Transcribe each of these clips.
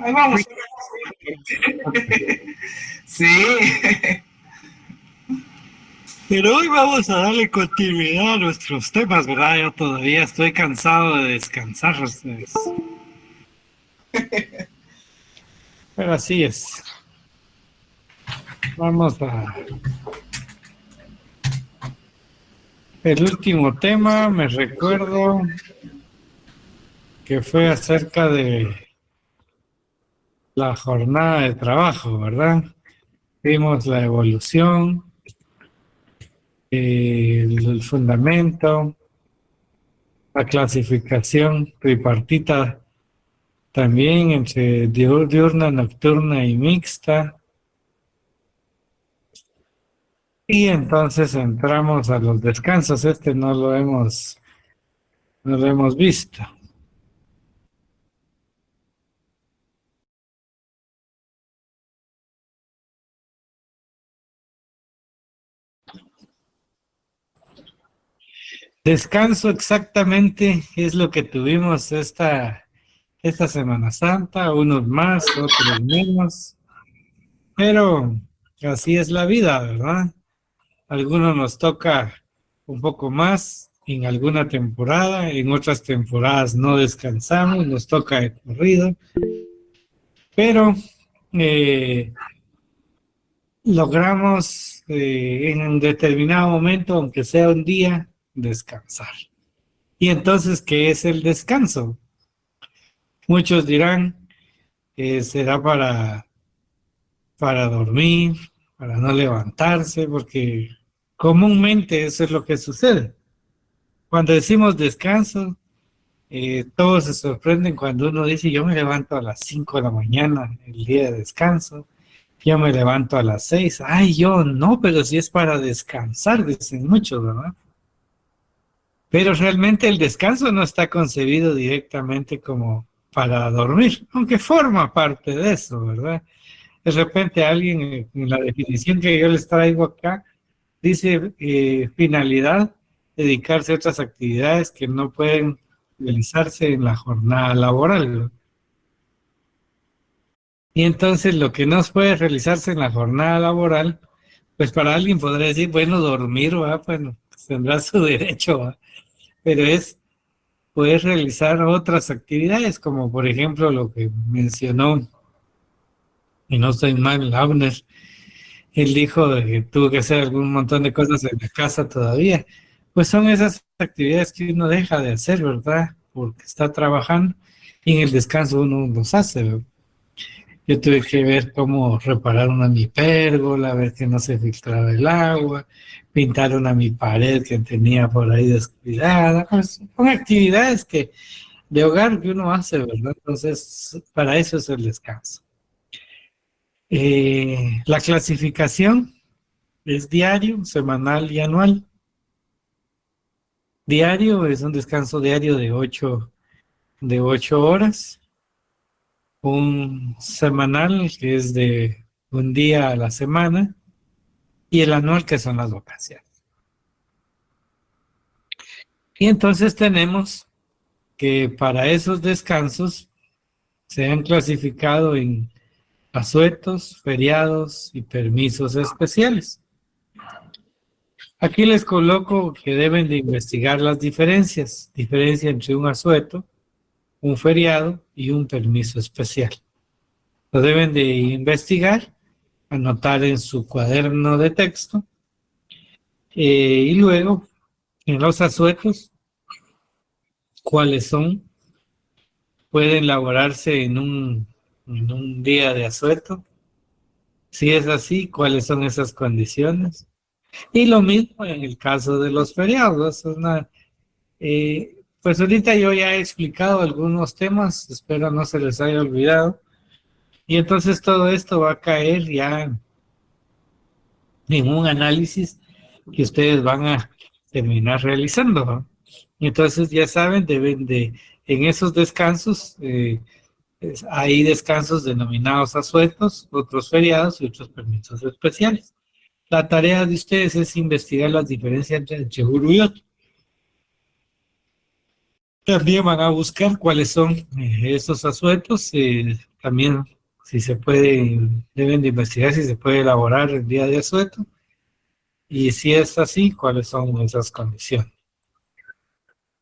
Ahí vamos. Sí. Pero hoy vamos a darle continuidad a nuestros temas, ¿verdad? Yo todavía estoy cansado de descansar. Pero así es. Vamos a... El último tema, me recuerdo que fue acerca de la jornada de trabajo, ¿verdad? Vimos la evolución, el fundamento, la clasificación tripartita también entre diurna, nocturna y mixta. Y entonces entramos a los descansos. Este no lo hemos visto. Descanso exactamente es lo que tuvimos esta Semana Santa, unos más, otros menos, pero así es la vida, ¿verdad? Algunos nos toca un poco más en alguna temporada, en otras temporadas no descansamos, nos toca de corrido, pero logramos en un determinado momento, aunque sea un día, descansar. Y entonces, ¿qué es el descanso? Muchos dirán que será para dormir, para no levantarse, porque comúnmente eso es lo que sucede. Cuando decimos descanso, todos se sorprenden cuando uno dice, yo me levanto a las 5 de la mañana, el día de descanso, yo me levanto a las 6, ay, yo no, pero si es para descansar, dicen muchos, ¿verdad? Pero realmente el descanso no está concebido directamente como para dormir, aunque forma parte de eso, ¿verdad? De repente alguien en la definición que yo les traigo acá dice finalidad, dedicarse a otras actividades que no pueden realizarse en la jornada laboral, ¿no? Y entonces lo que no puede realizarse en la jornada laboral, pues para alguien podría decir, bueno, dormir, ¿va? Bueno, pues tendrá su derecho, ¿va? Pero es poder realizar otras actividades, como por ejemplo lo que mencionó, y no estoy mal, Abner, él dijo de que tuvo que hacer algún montón de cosas en la casa todavía. Pues son esas actividades que uno deja de hacer, ¿verdad? Porque está trabajando y en el descanso uno los hace, ¿verdad? Yo tuve que ver cómo reparar mi pérgola, ver que no se filtraba el agua, pintar mi pared que tenía por ahí descuidada. Pues, son actividades de hogar que uno hace, ¿verdad? Entonces, para eso es el descanso. La clasificación es diario, semanal y anual. Diario es un descanso diario de 8 horas. Un semanal que es de un día a la semana. Y el anual que son las vacaciones. Y entonces tenemos que para esos descansos se han clasificado en asuetos, feriados y permisos especiales. Aquí les coloco que deben de investigar las diferencia entre un asueto, un feriado y un permiso especial. Lo deben de investigar, anotar en su cuaderno de texto y luego en los asuetos, ¿cuáles son? Pueden elaborarse en un día de asueto. Si es así, ¿cuáles son esas condiciones? Y lo mismo en el caso de los feriados. Pues ahorita yo ya he explicado algunos temas, espero no se les haya olvidado. Y entonces todo esto va a caer ya en un análisis que ustedes van a terminar realizando, ¿no? Entonces ya saben, en esos descansos, hay descansos denominados asuetos, otros feriados y otros permisos especiales. La tarea de ustedes es investigar las diferencias entre uno y otro. También van a buscar cuáles son esos asuetos también, si se puede, deben de investigar si se puede elaborar el día de asueto. Y si es así, ¿cuáles son esas condiciones?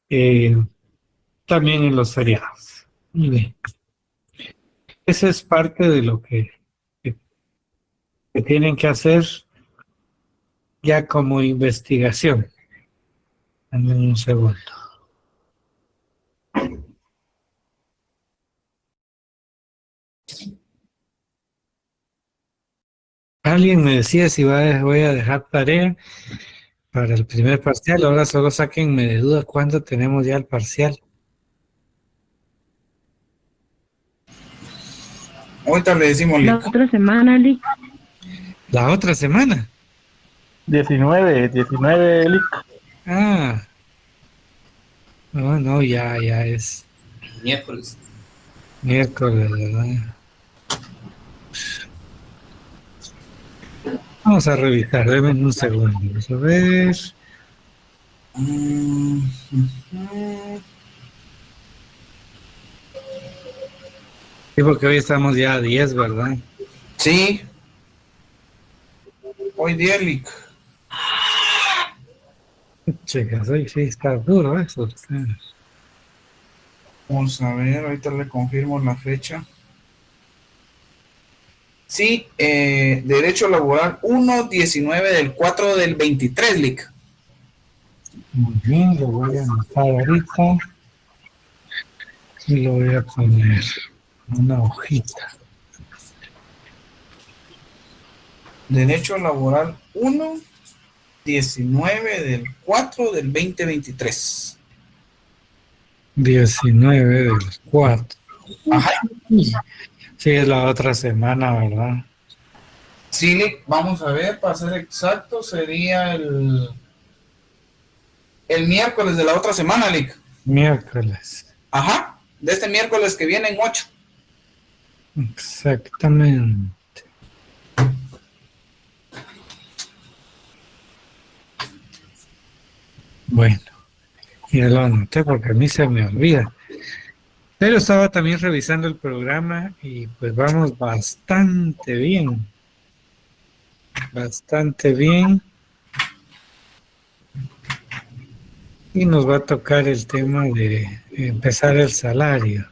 Eh, También en los feriados. Muy bien. Esa es parte de lo que, que tienen que hacer ya como investigación. Dame un segundo. Alguien me decía si voy a dejar tarea para el primer parcial. Ahora solo sáquenme de duda cuándo tenemos ya el parcial. Ahorita le decimos, La Lick. otra semana, Lick. La otra semana. 19, Lick. Ah, no, no, ya es Miércoles. miércoles, ¿verdad? Vamos a revisar, denme un segundo. Vamos a ver. Mm, mm, Sí, porque hoy estamos ya a 10, ¿verdad? sí, hoy día, Lick. Chicas, hoy sí está duro eso. Vamos a ver, ahorita le confirmo la fecha. Sí, derecho laboral 1/19/4/23, Lick. Muy bien, lo voy a anotar ahorita y lo voy a poner en una hojita. Derecho laboral 1/19/4/2023. 19 del 4. Ajá. Sí, es la otra semana, ¿verdad? Sí, Lick, vamos a ver, para ser exacto, sería el miércoles de la otra semana, Lick. Miércoles. Ajá, de este miércoles que viene en 8. Exactamente. Bueno, ya lo anoté porque a mí se me olvida. Pero estaba también revisando el programa y pues vamos bastante bien. Bastante bien. Y nos va a tocar el tema de empezar el salario.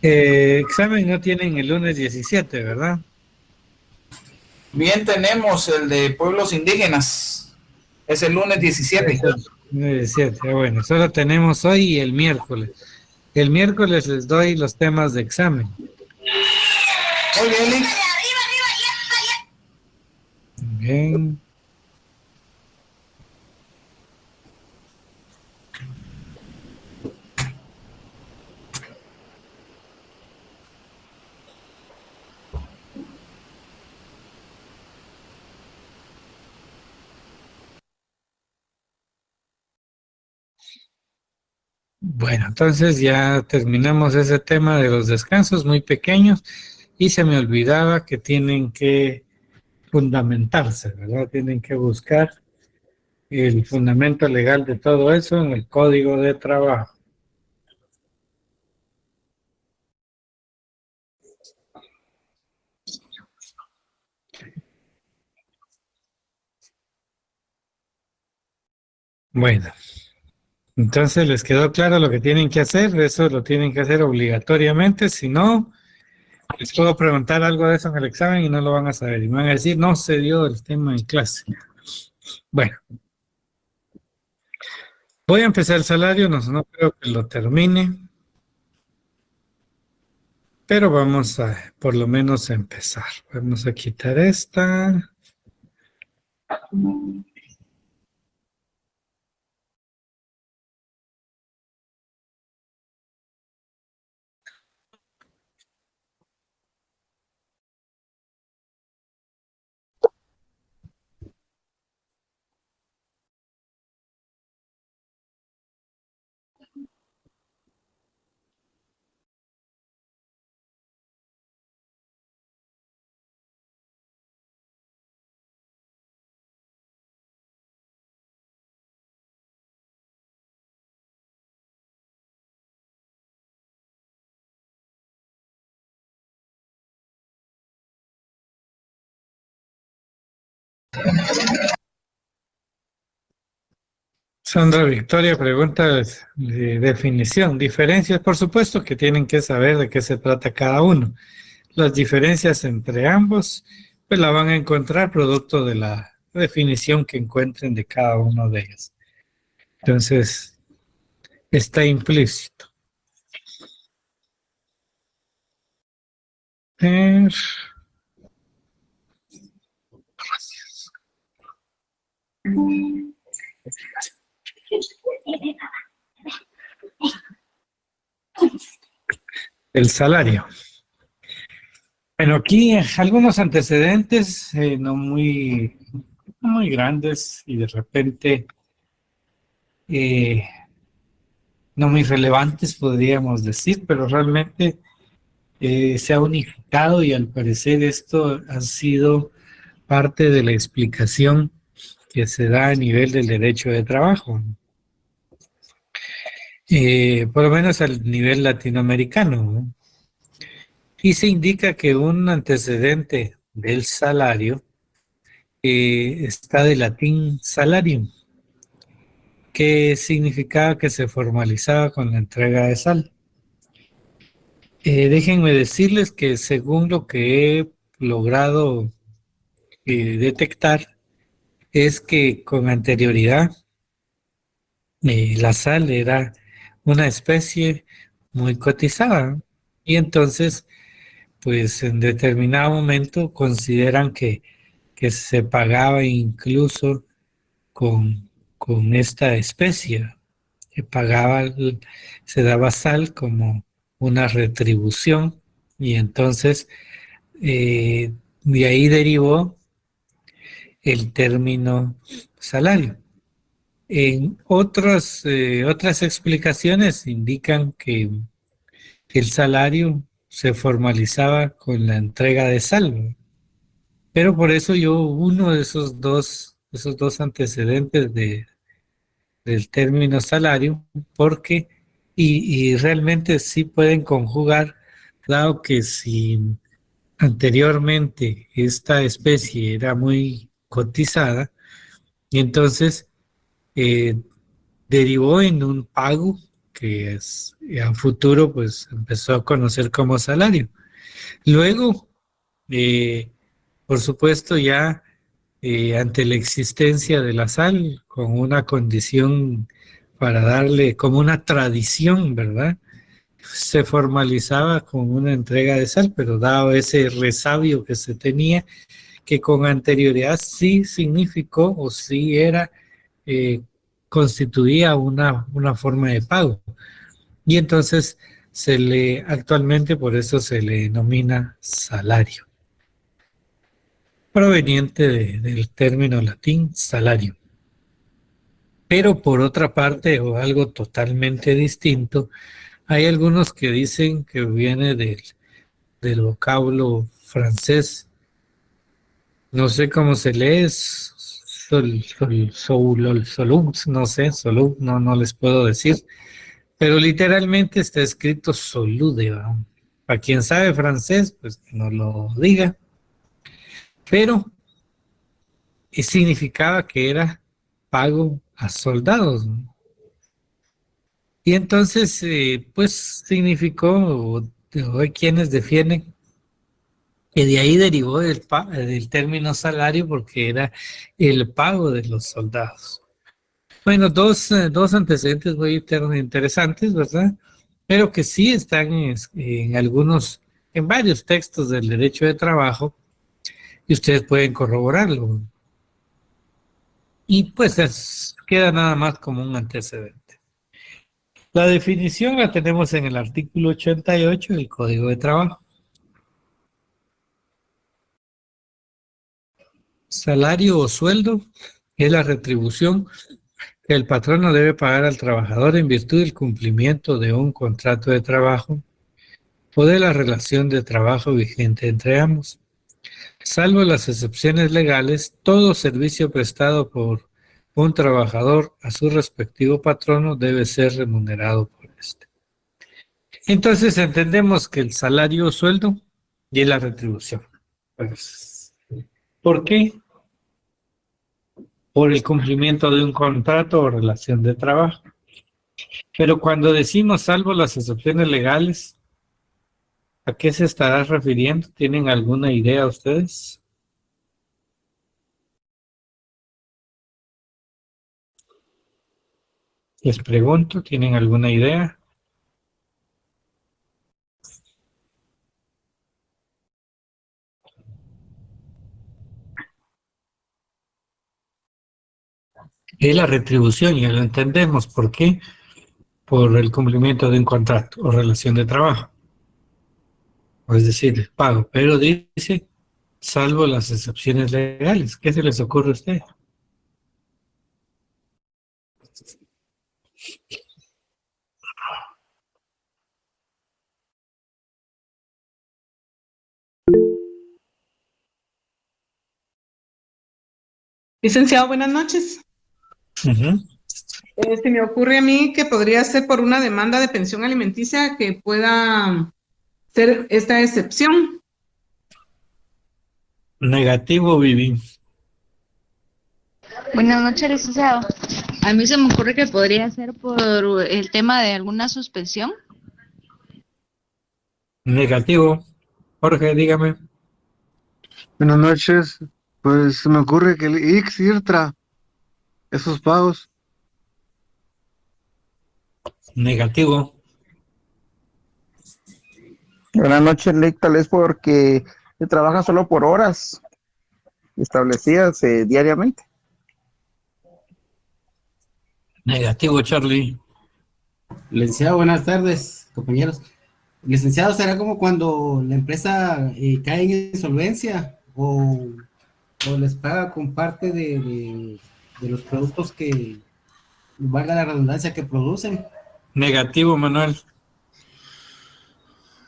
Examen no tienen el lunes 17, ¿verdad? Bien, tenemos el de pueblos indígenas. Es el lunes 17. Es el lunes 17. Bueno, solo tenemos hoy y el miércoles. El miércoles les doy los temas de examen. Muy bien, Lick. Bien. Bueno, entonces ya terminamos ese tema de los descansos muy pequeños y se me olvidaba que tienen que fundamentarse, ¿verdad? Tienen que buscar el fundamento legal de todo eso en el Código de Trabajo. Bueno, entonces les quedó claro lo que tienen que hacer, eso lo tienen que hacer obligatoriamente, si no, les puedo preguntar algo de eso en el examen y no lo van a saber y me van a decir, no se dio el tema en clase. Bueno, voy a empezar el salario, no creo que lo termine, pero vamos a por lo menos empezar. Vamos a quitar esta. Sandra Victoria pregunta de definición. Diferencias, por supuesto que tienen que saber de qué se trata cada uno. Las diferencias entre ambos, pues la van a encontrar producto de la definición que encuentren de cada uno de ellos. Entonces, está implícito. Eh, el salario. Bueno, aquí algunos antecedentes no muy grandes y de repente eh, no muy relevantes, podríamos decir, pero realmente se ha unificado y al parecer esto ha sido parte de la explicación que se da a nivel del derecho de trabajo, por lo menos al nivel latinoamericano, ¿no? Y se indica que un antecedente del salario está del latín salarium, que significaba que se formalizaba con la entrega de sal. Déjenme decirles que según lo que he logrado detectar, es que con anterioridad la sal era una especie muy cotizada y entonces pues en determinado momento consideran que se pagaba incluso con esta especie, que se daba sal como una retribución y entonces de ahí derivó el término salario. En otras explicaciones indican que el salario se formalizaba con la entrega de sal, pero por eso yo uno de esos dos antecedentes del término salario, porque, y realmente sí pueden conjugar, dado que si anteriormente esta especie era muy cotizada, y entonces eh, derivó en un pago que es, a futuro pues empezó a conocer como salario. Luego, eh, por supuesto, ya ante la existencia de la sal, con una condición para darle como una tradición, ¿verdad? Se formalizaba con una entrega de sal, pero dado ese resabio que se tenía, que con anterioridad sí significó o sí era, eh, constituía una forma de pago. Y entonces actualmente por eso se le denomina salario, proveniente del término latín salario. Pero por otra parte, o algo totalmente distinto, hay algunos que dicen que viene del vocablo francés, no sé cómo se lee, solux, no sé, solux, no les puedo decir, pero literalmente está escrito solude, ¿va? Para quien sabe francés, pues que no lo diga, pero significaba que era pago a soldados, ¿no? Y entonces, pues significó, o hay quienes defienden que de ahí derivó del término salario porque era el pago de los soldados. Bueno, dos antecedentes muy interesantes, ¿verdad? Pero que sí están en varios textos del derecho de trabajo y ustedes pueden corroborarlo. Y pues queda nada más como un antecedente. La definición la tenemos en el artículo 88 del Código de Trabajo. Salario o sueldo es la retribución que el patrono debe pagar al trabajador en virtud del cumplimiento de un contrato de trabajo o de la relación de trabajo vigente entre ambos. Salvo las excepciones legales, todo servicio prestado por un trabajador a su respectivo patrono debe ser remunerado por este. Entonces entendemos que el salario o sueldo y la retribución. Pues, ¿por qué? por el cumplimiento de un contrato o relación de trabajo. Pero cuando decimos salvo las excepciones legales, ¿a qué se estará refiriendo? ¿Tienen alguna idea ustedes? Les pregunto, ¿tienen alguna idea? Es la retribución, ya lo entendemos. ¿Por qué? Por el cumplimiento de un contrato o relación de trabajo. Es decir, el pago. Pero dice, salvo las excepciones legales. ¿Qué se les ocurre a ustedes? Licenciado, buenas noches. Uh-huh. Se me ocurre a mí que podría ser por una demanda de pensión alimenticia que pueda ser esta excepción. Negativo, Vivi. Buenas noches, licenciado. A mí se me ocurre que podría ser por el tema de alguna suspensión. Negativo. Jorge, dígame. Buenas noches. Pues se me ocurre que el IX IRTRA, esos pagos. Negativo. Buenas noches, Lick, tal vez porque se trabaja solo por horas establecidas diariamente. Negativo, Charlie. Licenciado, buenas tardes, compañeros. Licenciado, ¿será como cuando la empresa cae en insolvencia o les paga con parte de los productos que, valga la redundancia, que producen? Negativo, Manuel.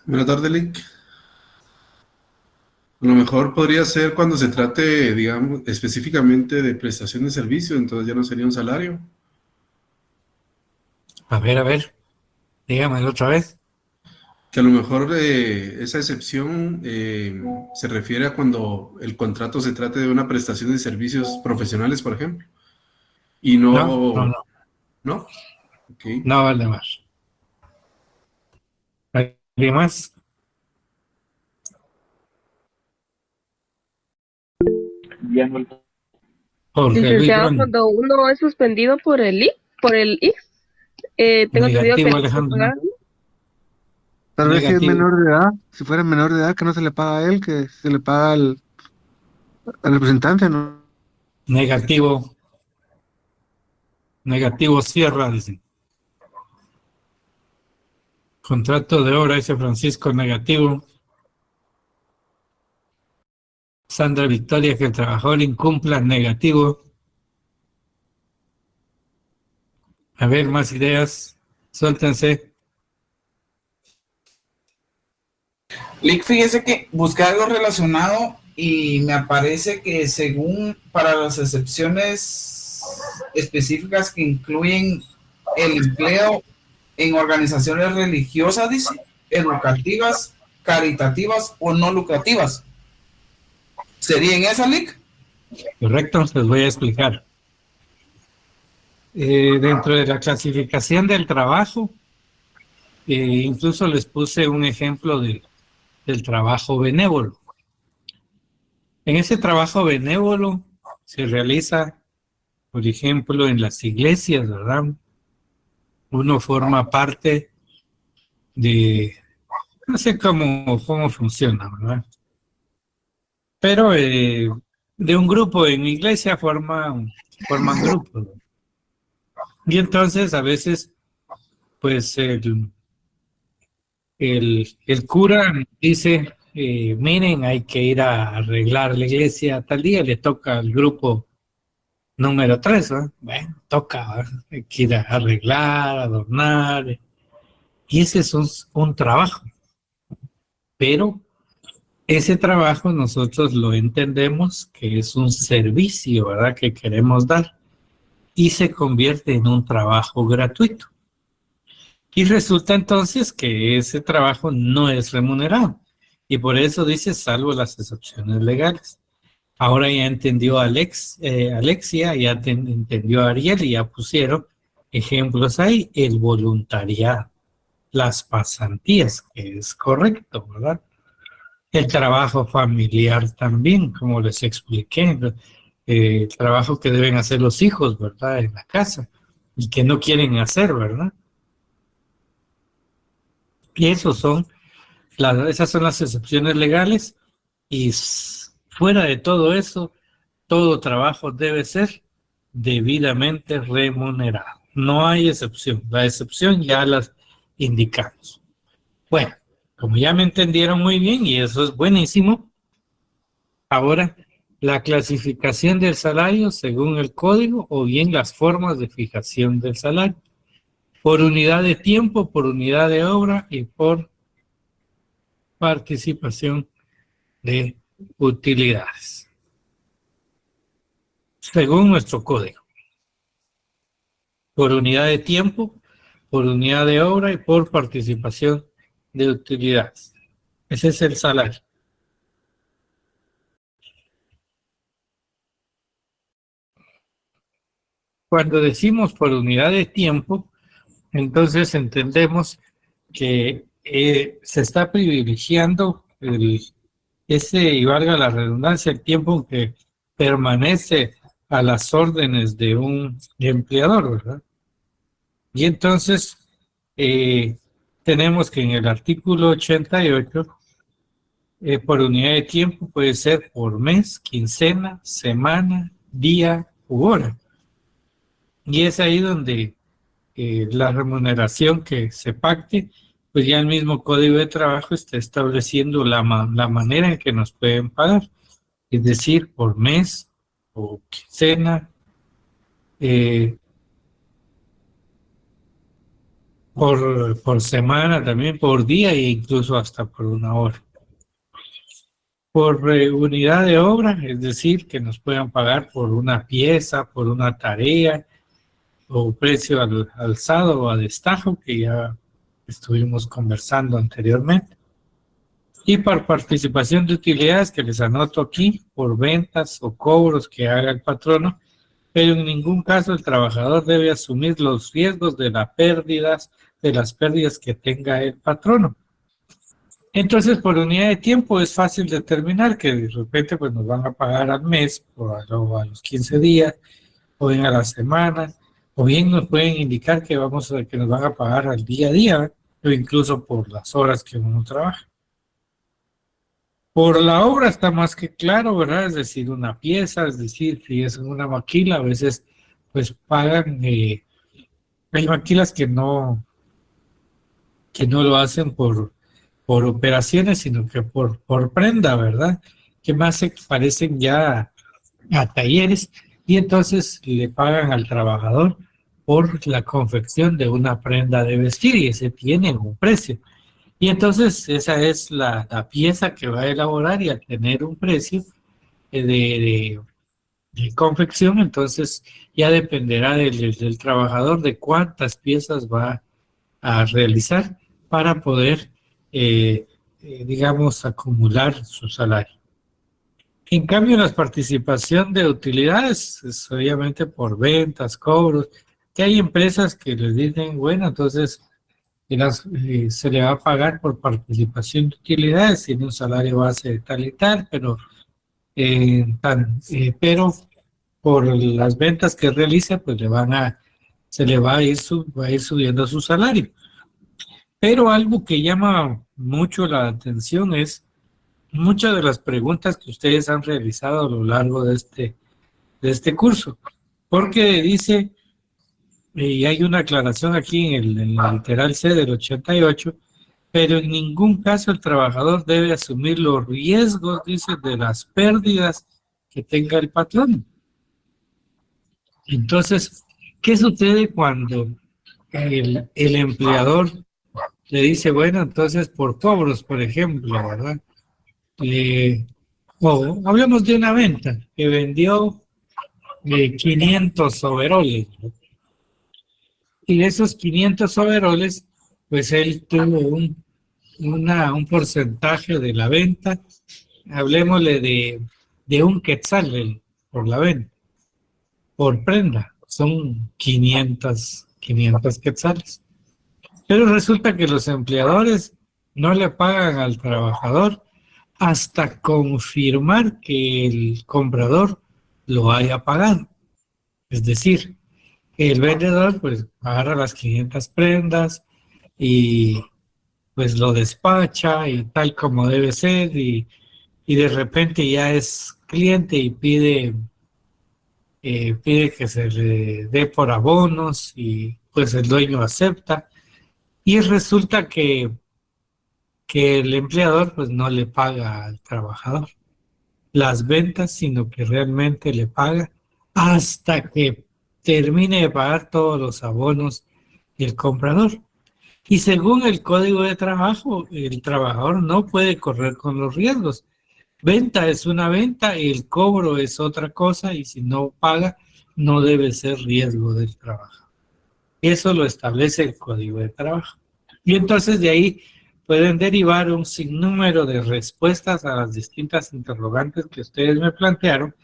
Buenas tardes, Lick. A lo mejor podría ser cuando se trate, digamos, específicamente de prestación de servicio, entonces ya no sería un salario. A ver. Dígamelo otra vez. Que a lo mejor esa excepción se refiere a cuando el contrato se trate de una prestación de servicios profesionales, por ejemplo. Y No. ¿No? Okay. No vale más. ¿Alguien más? Jorge Licenciado, Luis Brown. cuando uno es suspendido por por el IX, tengo entendido que Negativo, hay que Alejandro. pagar. Tal vez si es Negativo. menor de edad, si fuera menor de edad, que no se le paga a él, que se le paga al representante, ¿no? Negativo. Negativo, cierra, dicen. Contrato de obra, dice Francisco, negativo. Sandra Victoria, que el trabajador incumpla, negativo. A ver, más ideas. Suéltense. Lick, fíjese que busqué algo relacionado y me aparece que según para las excepciones específicas que incluyen el empleo en organizaciones religiosas, dice, educativas, caritativas o no lucrativas. ¿Sería en esa, Lick? Correcto, les voy a explicar. Dentro de la clasificación del trabajo, incluso les puse un ejemplo del trabajo benévolo. En ese trabajo benévolo se realiza, por ejemplo, en las iglesias, ¿verdad? Uno forma parte de, no sé cómo funciona, ¿verdad? Pero de un grupo en iglesia forman grupos. Y entonces a veces, pues el cura dice, miren, hay que ir a arreglar la iglesia tal día, le toca al grupo número 3, ¿no? Bueno, toca, ¿verdad? Hay que ir a arreglar, adornar, y ese es un trabajo, pero ese trabajo nosotros lo entendemos que es un servicio, ¿verdad? Que queremos dar, y se convierte en un trabajo gratuito. Y resulta entonces que ese trabajo no es remunerado. Y por eso dice, salvo las excepciones legales. Ahora ya entendió Alexia, ya entendió Ariel y ya pusieron ejemplos ahí. El voluntariado, las pasantías, que es correcto, ¿verdad? El trabajo familiar también, como les expliqué, el trabajo que deben hacer los hijos, ¿verdad? En la casa y que no quieren hacer, ¿verdad? Y esas son las excepciones legales y fuera de todo eso, todo trabajo debe ser debidamente remunerado. No hay excepción. La excepción ya las indicamos. Bueno, como ya me entendieron muy bien y eso es buenísimo, ahora la clasificación del salario según el código o bien las formas de fijación del salario. Por unidad de tiempo, por unidad de obra y por participación de utilidades. Según nuestro código. Por unidad de tiempo, por unidad de obra y por participación de utilidades. Ese es el salario. Cuando decimos por unidad de tiempo, entonces entendemos que se está privilegiando y valga la redundancia, el tiempo que permanece a las órdenes de un empleador, ¿verdad? Y entonces tenemos que en el artículo 88, por unidad de tiempo puede ser por mes, quincena, semana, día u hora. Y es ahí donde la remuneración que se pacte, pues ya el mismo Código de Trabajo está estableciendo la manera en que nos pueden pagar, es decir, por mes o quincena, por semana también, por día e incluso hasta por una hora. Por unidad de obra, es decir, que nos puedan pagar por una pieza, por una tarea, o precio alzado o a destajo, que ya estuvimos conversando anteriormente. Y por participación de utilidades, que les anoto aquí, por ventas o cobros que haga el patrono, pero en ningún caso el trabajador debe asumir los riesgos de las pérdidas que tenga el patrono. Entonces, por unidad de tiempo es fácil determinar que de repente pues, nos van a pagar al mes, o a los 15 días, o bien a la semana, o bien nos pueden indicar que nos van a pagar al día a día, o incluso por las horas que uno trabaja. Por la obra está más que claro, ¿verdad? Es decir, una pieza, es decir, si es una maquila, a veces pues pagan, hay maquilas que no lo hacen por operaciones, sino que por prenda, ¿verdad? Que más se parecen ya a talleres y entonces le pagan al trabajador por la confección de una prenda de vestir y ese tiene un precio. Y entonces esa es la pieza que va a elaborar y al tener un precio de confección, entonces ya dependerá del trabajador de cuántas piezas va a realizar para poder, digamos, acumular su salario. En cambio, la participación de utilidades es obviamente por ventas, cobros, que hay empresas que les dicen, bueno, entonces se le va a pagar por participación de utilidades, tiene un salario base de tal y tal, pero por las ventas que realiza, pues se le va a ir subiendo su salario. Pero algo que llama mucho la atención es muchas de las preguntas que ustedes han realizado a lo largo de este curso, porque dice, y hay una aclaración aquí en el literal C del 88, pero en ningún caso el trabajador debe asumir los riesgos, dice, de las pérdidas que tenga el patrón. Entonces, ¿qué sucede cuando el empleador le dice, bueno, entonces por cobros, por ejemplo, ¿verdad? O hablemos de una venta que vendió 500 overoles, ¿no? Y de esos 500 overoles, pues él tuvo un porcentaje de la venta, hablemosle de de un quetzal por la venta, por prenda, son 500 quetzales. Pero resulta que los empleadores no le pagan al trabajador hasta confirmar que el comprador lo haya pagado. Es decir, el vendedor pues agarra las 500 prendas y pues lo despacha y tal como debe ser y de repente ya es cliente y pide que se le dé por abonos y pues el dueño acepta y resulta que el empleador pues no le paga al trabajador las ventas, sino que realmente le paga hasta que termine de pagar todos los abonos el comprador. Y según el Código de Trabajo, el trabajador no puede correr con los riesgos. Venta es una venta, el cobro es otra cosa y si no paga, no debe ser riesgo del trabajo. Eso lo establece el Código de Trabajo. Y entonces de ahí pueden derivar un sinnúmero de respuestas a las distintas interrogantes que ustedes me plantearon,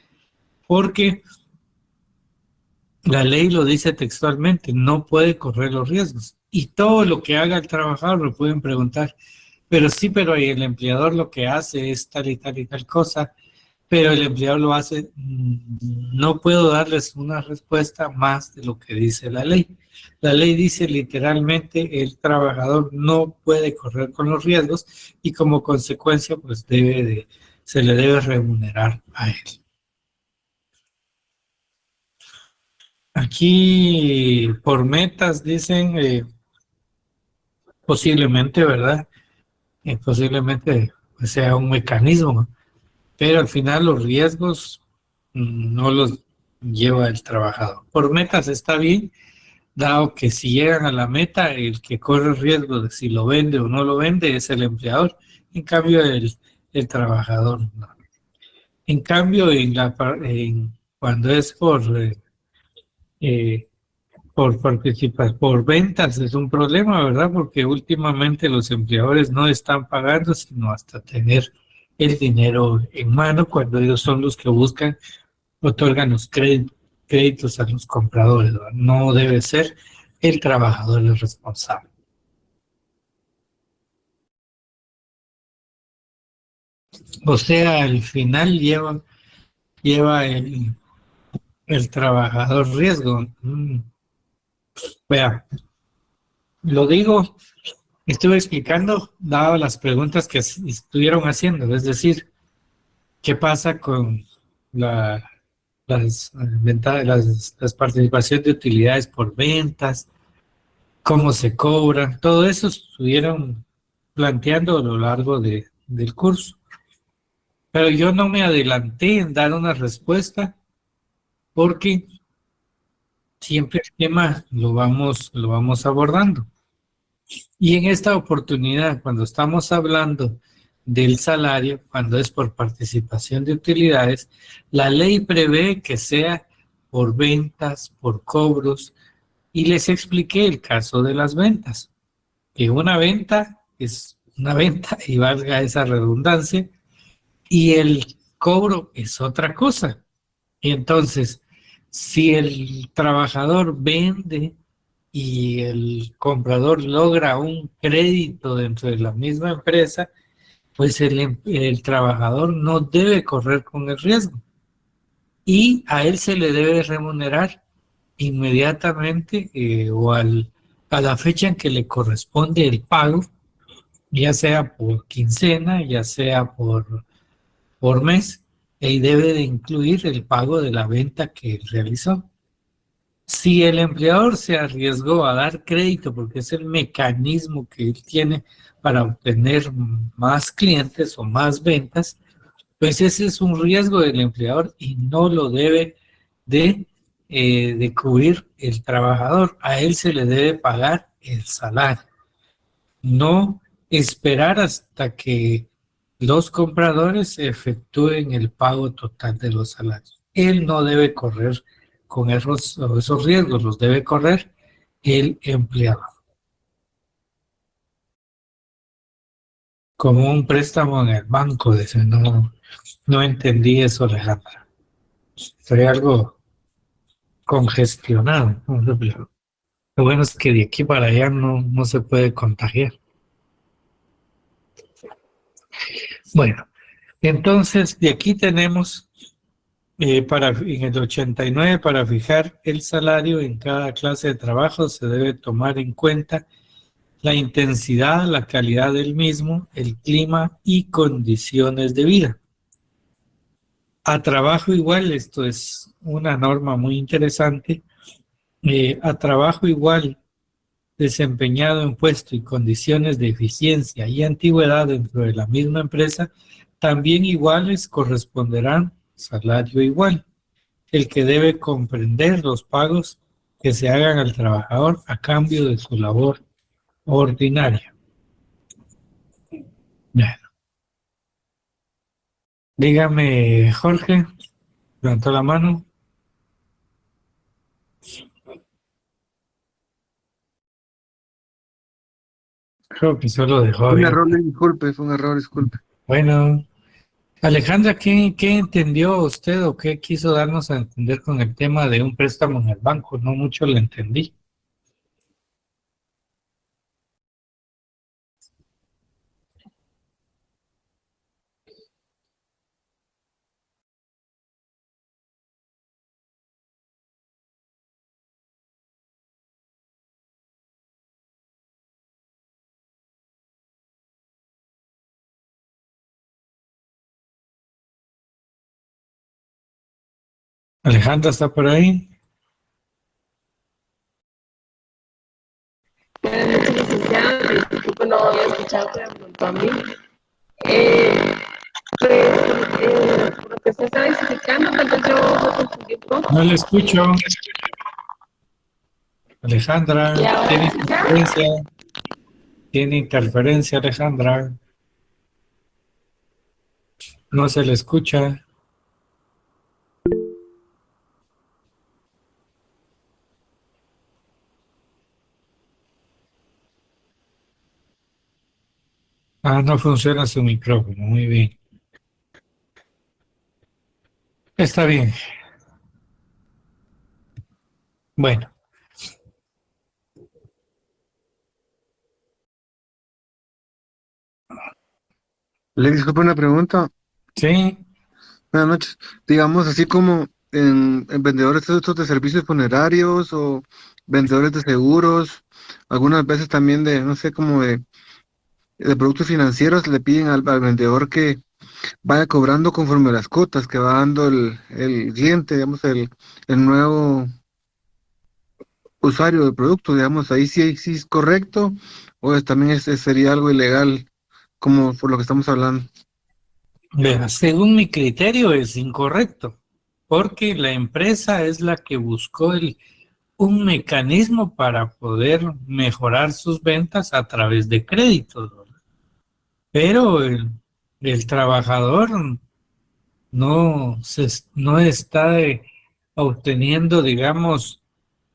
porque la ley lo dice textualmente, no puede correr los riesgos. Y todo lo que haga el trabajador lo pueden preguntar, pero sí, pero el empleador lo que hace es tal y tal y tal cosa, pero el empleador lo hace, no puedo darles una respuesta más de lo que dice la ley. La ley dice literalmente el trabajador no puede correr con los riesgos y como consecuencia pues se le debe remunerar a él. Aquí por metas dicen posiblemente, ¿verdad? Posiblemente pues, sea un mecanismo, pero al final los riesgos no los lleva el trabajador. Por metas está bien, dado que si llegan a la meta, el que corre el riesgo de si lo vende o no lo vende es el empleador. En cambio, el trabajador no. En cambio, cuando es por participar, por ventas es un problema, ¿verdad? Porque últimamente los empleadores no están pagando, sino hasta tener el dinero en mano cuando ellos son los que otorgan los créditos a los compradores, ¿verdad? No debe ser el trabajador el responsable. O sea, al final lleva el trabajador riesgo. Vea, lo digo, estuve explicando, dado las preguntas que estuvieron haciendo, es decir, ¿qué pasa con las participaciones de utilidades por ventas? ¿Cómo se cobran? Todo eso estuvieron planteando a lo largo del curso. Pero yo no me adelanté en dar una respuesta porque siempre el tema lo vamos abordando. Y en esta oportunidad, cuando estamos hablando del salario, cuando es por participación de utilidades, la ley prevé que sea por ventas, por cobros, y les expliqué el caso de las ventas, que una venta es una venta, y valga esa redundancia, y el cobro es otra cosa. Y entonces, si el trabajador vende y el comprador logra un crédito dentro de la misma empresa, pues el trabajador no debe correr con el riesgo y a él se le debe remunerar inmediatamente a la fecha en que le corresponde el pago, ya sea por quincena, ya sea por mes, y debe de incluir el pago de la venta que realizó. Si el empleador se arriesgó a dar crédito, porque es el mecanismo que él tiene para obtener más clientes o más ventas, pues ese es un riesgo del empleador y no lo debe de cubrir el trabajador. A él se le debe pagar el salario, no esperar hasta que los compradores efectúen el pago total de los salarios. Él no debe correr con esos riesgos, los debe correr el empleador. Como un préstamo en el banco, dice, no entendí eso, Alejandra. Estoy algo congestionado. No sé, pero lo bueno es que de aquí para allá no se puede contagiar. Bueno, entonces de aquí tenemos en el 89, para fijar el salario en cada clase de trabajo se debe tomar en cuenta la intensidad, la calidad del mismo, el clima y condiciones de vida. A trabajo igual, esto es una norma muy interesante, a trabajo igual desempeñado en puesto y condiciones de eficiencia y antigüedad dentro de la misma empresa, también iguales corresponderán salario igual, el que debe comprender los pagos que se hagan al trabajador a cambio de su labor ordinaria. Bueno, dígame, Jorge, levantó la mano. Creo que solo dejó Un abierto. error, disculpe, fue un error, disculpe. Bueno, Alejandra, ¿qué entendió usted o qué quiso darnos a entender con el tema de un préstamo en el banco? No mucho lo entendí. Alejandra, ¿está por ahí? Buenas noches, licenciada. Disculpe, no había escuchado que me preguntó a mí. Por lo que usted estaba explicando, tal vez yo me confundí un poco. No le escucho. Alejandra, ¿Y ahora, ¿tiene licenciada? interferencia? ¿Tiene interferencia, Alejandra? No se le escucha. Ah, no funciona su micrófono. Muy bien. Está bien. Bueno, Le disculpe una pregunta. sí. Buenas noches. Digamos, así como en vendedores estos de servicios funerarios o vendedores de seguros, algunas veces también de, no sé, como de productos financieros, le piden al vendedor que vaya cobrando conforme a las cuotas que va dando el cliente, digamos, el nuevo usuario del producto, digamos, ahí sí es correcto, o también sería algo ilegal, como por lo que estamos hablando. Vea, según mi criterio es incorrecto, porque la empresa es la que buscó un mecanismo para poder mejorar sus ventas a través de créditos, ¿verdad? Pero el trabajador no está obteniendo, digamos,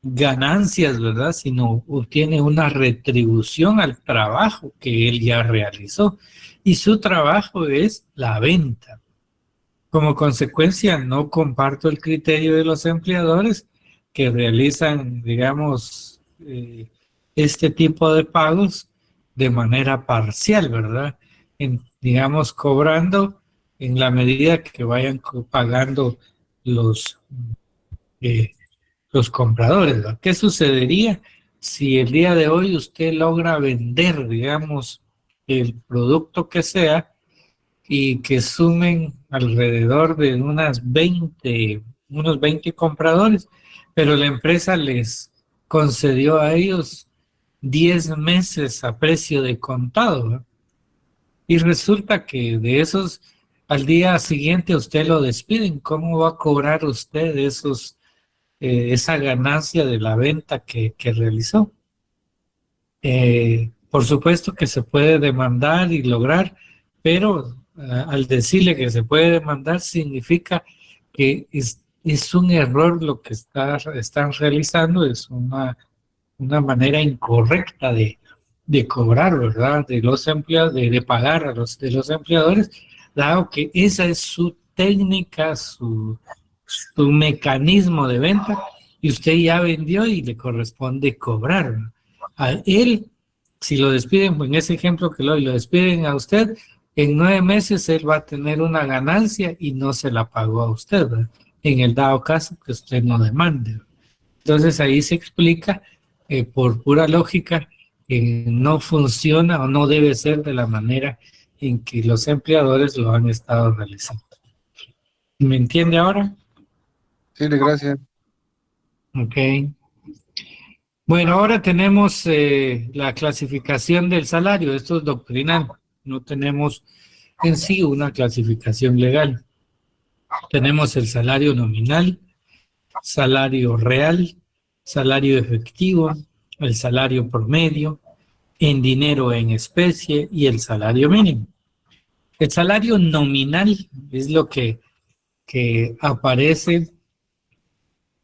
ganancias, ¿verdad? Sino obtiene una retribución al trabajo que él ya realizó. Y su trabajo es la venta. Como consecuencia, no comparto el criterio de los empleadores que realizan, digamos, este tipo de pagos de manera parcial, ¿verdad? Digamos, cobrando en la medida que vayan pagando los, eh, los compradores, ¿verdad? ¿Qué sucedería si el día de hoy usted logra vender, digamos, el producto que sea, y que sumen alrededor de unos 20 compradores, pero la empresa les concedió a ellos 10 meses a precio de contado, ¿no? Y resulta que de esos, al día siguiente usted lo despiden. ¿Cómo va a cobrar usted esa ganancia de la venta que realizó? Por supuesto que se puede demandar y lograr, pero al decirle que se puede demandar significa que es un error lo que están realizando, es una manera incorrecta de de cobrar, ¿verdad? De los empleados, de pagar a de los empleadores, dado que esa es su técnica, su mecanismo de venta, y usted ya vendió y le corresponde cobrar, ¿verdad? A él, si lo despiden, en ese ejemplo que lo despiden a usted, en 9 meses él va a tener una ganancia y no se la pagó a usted, ¿verdad? En el dado caso que usted no demande, ¿verdad? Entonces ahí se explica, por pura lógica, que no funciona o no debe ser de la manera en que los empleadores lo han estado realizando. ¿Me entiende ahora? Sí, gracias. Ok. Bueno, ahora tenemos la clasificación del salario. Esto es doctrinal. No tenemos en sí una clasificación legal. Tenemos el salario nominal, salario real, salario efectivo, el salario promedio, en dinero en especie y el salario mínimo. El salario nominal es lo que aparece,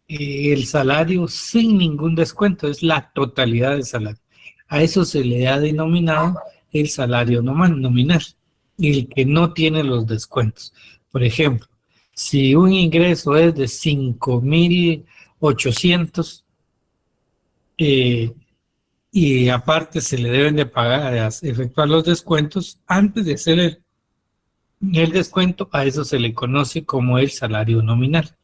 el salario sin ningún descuento, es la totalidad del salario. A eso se le ha denominado el salario nominal, el que no tiene los descuentos. Por ejemplo, si un ingreso es de 5,800 y aparte se le deben de pagar, efectuar los descuentos, antes de hacer el descuento, a eso se le conoce como el salario nominal.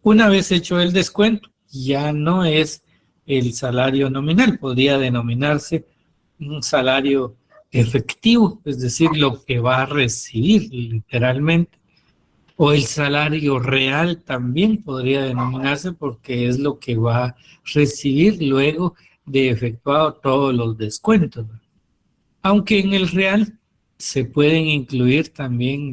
Una vez hecho el descuento, ya no es el salario nominal, podría denominarse un salario efectivo, es decir, lo que va a recibir literalmente, o el salario real también podría denominarse porque es lo que va a recibir luego de efectuado todos los descuentos. Aunque en el real se pueden incluir también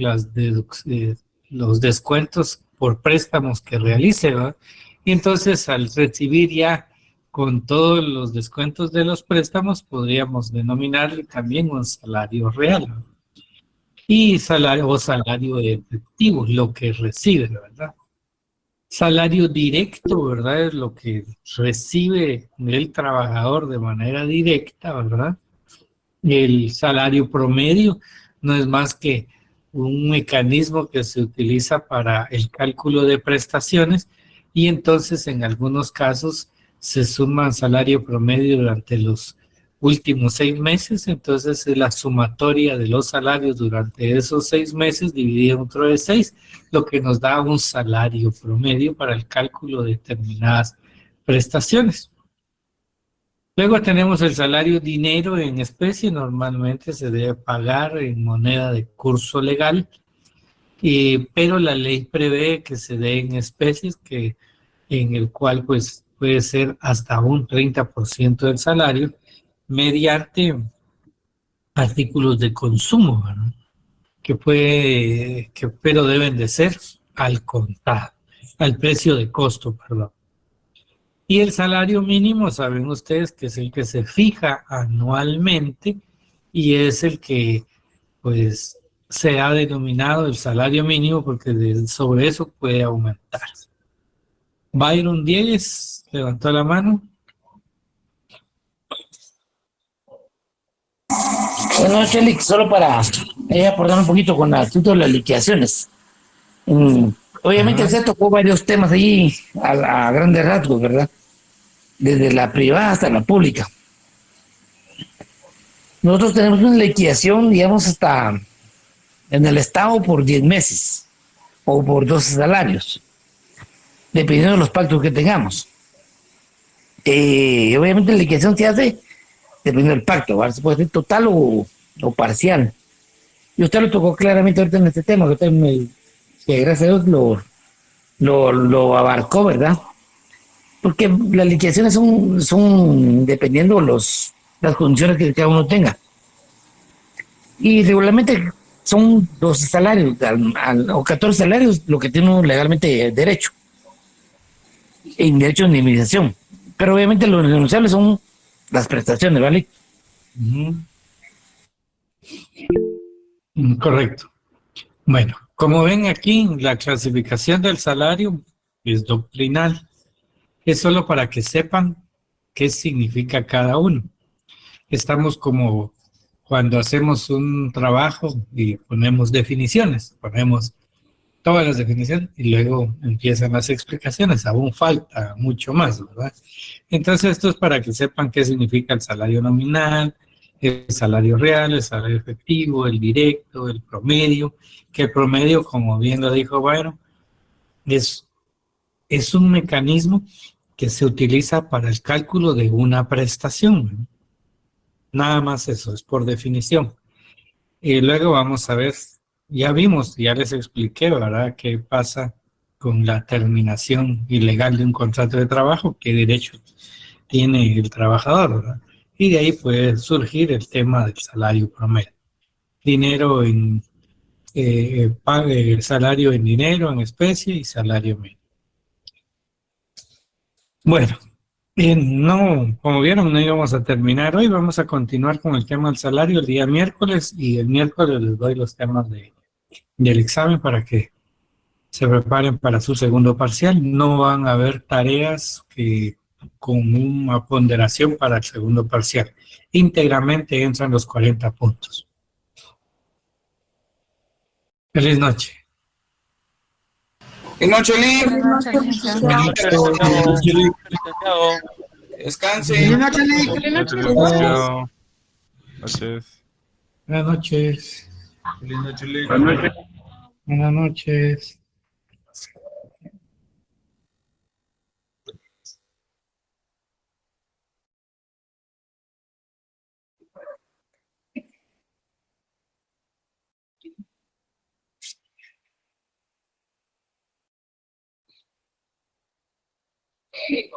los descuentos por préstamos que realice, ¿verdad? Y entonces al recibir ya con todos los descuentos de los préstamos, podríamos denominarle también un salario real, ¿verdad? Y salario efectivo, lo que recibe, ¿verdad? Salario directo, ¿verdad? Es lo que recibe el trabajador de manera directa, ¿verdad? El salario promedio no es más que un mecanismo que se utiliza para el cálculo de prestaciones y entonces en algunos casos se suma salario promedio durante los últimos 6 meses, entonces es la sumatoria de los salarios durante esos 6 meses dividido entre 6, lo que nos da un salario promedio para el cálculo de determinadas prestaciones. Luego tenemos el salario dinero en especie, normalmente se debe pagar en moneda de curso legal, pero la ley prevé que se dé en especies, en el cual pues puede ser hasta un 30% del salario, mediante artículos de consumo, ¿verdad? Pero deben de ser al contado, al precio de costo, perdón. Y el salario mínimo, saben ustedes que es el que se fija anualmente y es el que pues se ha denominado el salario mínimo porque sobre eso puede aumentar. Byron Diegues levantó la mano. Bueno, Chelik, solo para aportar un poquito con el asunto de las liquidaciones. Obviamente se tocó varios temas ahí a grandes rasgos, ¿verdad? Desde la privada hasta la pública. Nosotros tenemos una liquidación, digamos, hasta en el Estado por 10 meses o por 12 salarios, dependiendo de los pactos que tengamos. Obviamente la liquidación se hace dependiendo del pacto, ¿verdad? Se puede hacer total o parcial. Y usted lo tocó claramente ahorita en este tema, que gracias a Dios lo abarcó, ¿verdad? Porque las liquidaciones son dependiendo las condiciones que cada uno tenga. Y regularmente son 12 salarios o 14 salarios lo que tiene uno legalmente derecho. En derecho de indemnización. Pero obviamente los renunciables son las prestaciones, ¿vale? Correcto. Bueno, como ven aquí, la clasificación del salario es doctrinal. Es solo para que sepan qué significa cada uno. estamos como cuando hacemos un trabajo y ponemos definiciones, ponemos todas las definiciones y luego empiezan las explicaciones, aún falta mucho más, ¿verdad? Entonces esto es para que sepan qué significa el salario nominal, el salario real, el salario efectivo, el directo, el promedio, que el promedio, como bien lo dijo Byron, es un mecanismo que se utiliza para el cálculo de una prestación, ¿no? Nada más eso, es por definición. Y luego vamos a ver, ya vimos, ya les expliqué, ¿verdad?, qué pasa con la terminación ilegal de un contrato de trabajo, qué derecho tiene el trabajador, ¿verdad? Y de ahí puede surgir el tema del salario promedio. Dinero en salario en dinero, en especie y salario mínimo. Bueno, no, como vieron, no íbamos a terminar hoy, vamos a continuar con el tema del salario el día miércoles y el miércoles les doy los temas del examen para que se preparen para su segundo parcial. No van a haber tareas con una ponderación para el segundo parcial. Íntegramente entran los 40 puntos. Feliz noche. Buenas noches, Lick. Buenas noches, licenciado. Buenas noches. Descanse. Buenas noches, Lick. Buenas noches. Noches. Buenas noches. Feliz noche, Lick. Buenas noches. Hey.